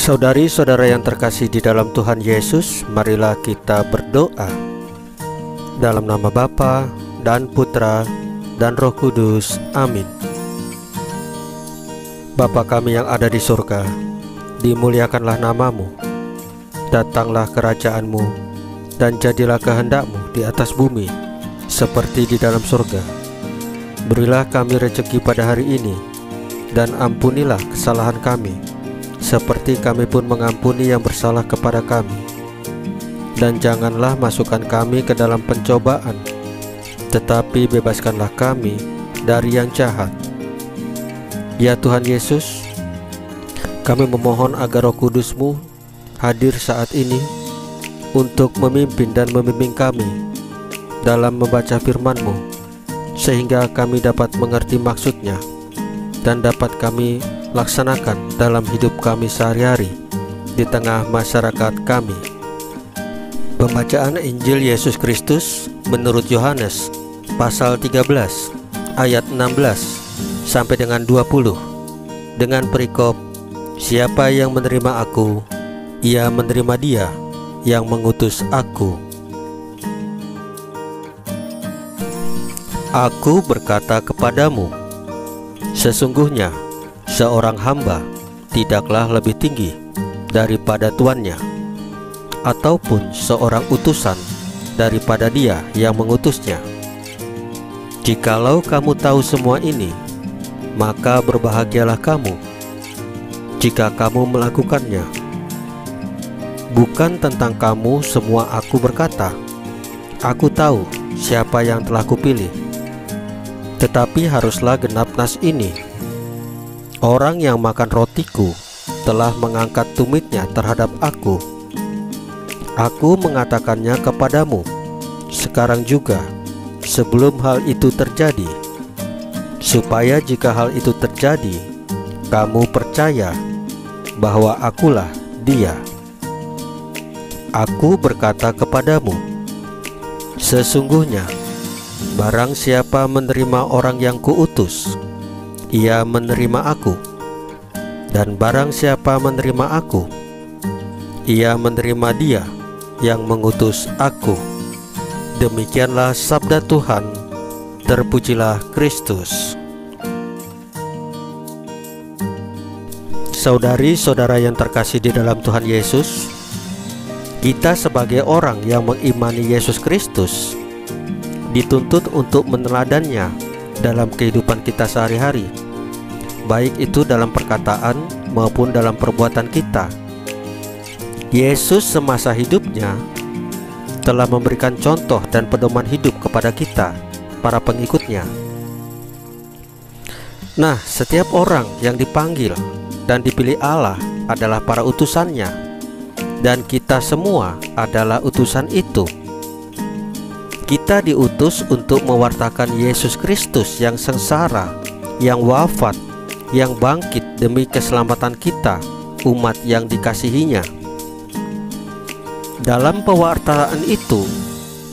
Saudari-saudara yang terkasih di dalam Tuhan Yesus, marilah kita berdoa. Dalam nama Bapa dan Putra dan Roh Kudus, amin. Bapa kami yang ada di surga, dimuliakanlah namamu. Datanglah kerajaan-Mu, dan jadilah kehendak-Mu di atas bumi, seperti di dalam surga. Berilah kami rezeki pada hari ini, dan ampunilah kesalahan kami, seperti kami pun mengampuni yang bersalah kepada kami. Dan janganlah masukkan kami ke dalam pencobaan, tetapi bebaskanlah kami dari yang jahat. Ya Tuhan Yesus, kami memohon agar Roh Kudus-Mu hadir saat ini untuk memimpin dan membimbing kami dalam membaca firman-Mu, sehingga kami dapat mengerti maksudnya dan dapat kami laksanakan dalam hidup kami sehari-hari di tengah masyarakat kami. Pembacaan Injil Yesus Kristus menurut Yohanes pasal 13 ayat 16 sampai dengan 20 dengan perikop, siapa yang menerima aku, ia menerima Dia yang mengutus aku. Aku berkata kepadamu, sesungguhnya seorang hamba tidaklah lebih tinggi daripada tuannya, ataupun seorang utusan daripada dia yang mengutusnya. Jikalau kamu tahu semua ini, maka berbahagialah kamu jika kamu melakukannya. Bukan tentang kamu semua aku berkata, aku tahu siapa yang telah kupilih. Tetapi haruslah genap nas ini, orang yang makan rotiku telah mengangkat tumitnya terhadap aku. Aku mengatakannya kepadamu sekarang juga, sebelum hal itu terjadi, supaya jika hal itu terjadi, kamu percaya bahwa akulah Dia. Aku berkata kepadamu, sesungguhnya barang siapa menerima orang yang kuutus, ia menerima aku, dan barang siapa menerima aku, ia menerima Dia yang mengutus aku. Demikianlah sabda Tuhan. Terpujilah Kristus. Saudari-saudara yang terkasih di dalam Tuhan Yesus, kita sebagai orang yang mengimani Yesus Kristus dituntut untuk meneladannya dalam kehidupan kita sehari-hari, baik itu dalam perkataan maupun dalam perbuatan kita. Yesus semasa hidupnya telah memberikan contoh dan pedoman hidup kepada kita, para pengikutnya. Nah, setiap orang yang dipanggil dan dipilih Allah adalah para utusannya, dan kita semua adalah utusan itu. Kita diutus untuk mewartakan Yesus Kristus yang sengsara, yang wafat, yang bangkit demi keselamatan kita, umat yang dikasihinya. Dalam pewartaan itu,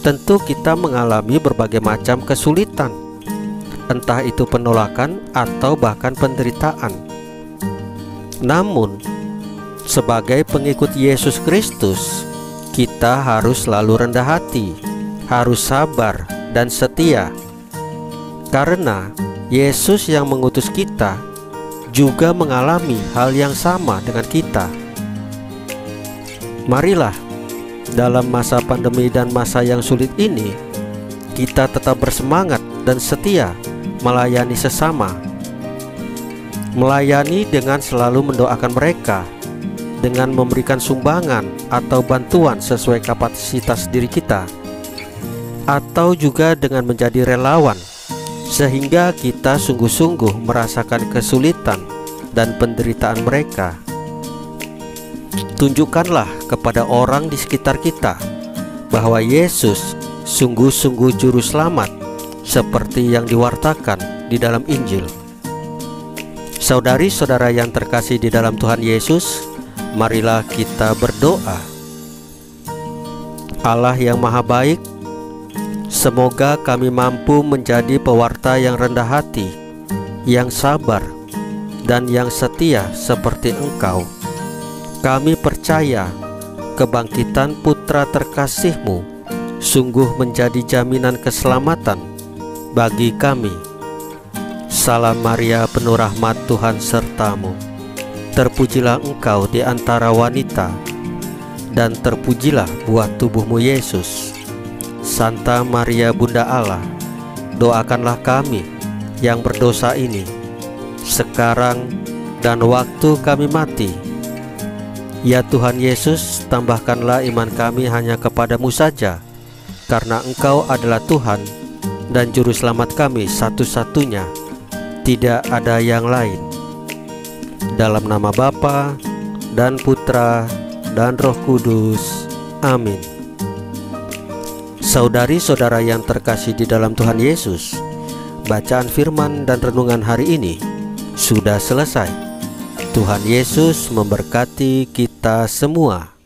tentu kita mengalami berbagai macam kesulitan, entah itu penolakan atau bahkan penderitaan. Namun, sebagai pengikut Yesus Kristus, kita harus selalu rendah hati, harus sabar dan setia, karena Yesus yang mengutus kita juga mengalami hal yang sama dengan kita. Marilah, dalam masa pandemi dan masa yang sulit ini, kita tetap bersemangat dan setia melayani sesama. Melayani dengan selalu mendoakan mereka, dengan memberikan sumbangan atau bantuan sesuai kapasitas diri kita, atau juga dengan menjadi relawan, sehingga kita sungguh-sungguh merasakan kesulitan dan penderitaan mereka. Tunjukkanlah kepada orang di sekitar kita bahwa Yesus sungguh-sungguh juru selamat, seperti yang diwartakan di dalam Injil. Saudari-saudara yang terkasih di dalam Tuhan Yesus, marilah kita berdoa. Allah yang Maha Baik, semoga kami mampu menjadi pewarta yang rendah hati, yang sabar, dan yang setia seperti Engkau. Kami percaya kebangkitan Putra terkasih-Mu sungguh menjadi jaminan keselamatan bagi kami. Salam Maria, penuh rahmat, Tuhan serta-Mu. Terpujilah Engkau di antara wanita, dan terpujilah buah tubuh-Mu Yesus. Santa Maria Bunda Allah, doakanlah kami yang berdosa ini, sekarang dan waktu kami mati. Ya Tuhan Yesus, tambahkanlah iman kami hanya kepadamu saja, karena Engkau adalah Tuhan dan Juru Selamat kami satu-satunya, tidak ada yang lain. Dalam nama Bapa dan Putra dan Roh Kudus. Amin. Saudari-saudara yang terkasih di dalam Tuhan Yesus, bacaan firman dan renungan hari ini sudah selesai. Tuhan Yesus memberkati kita semua.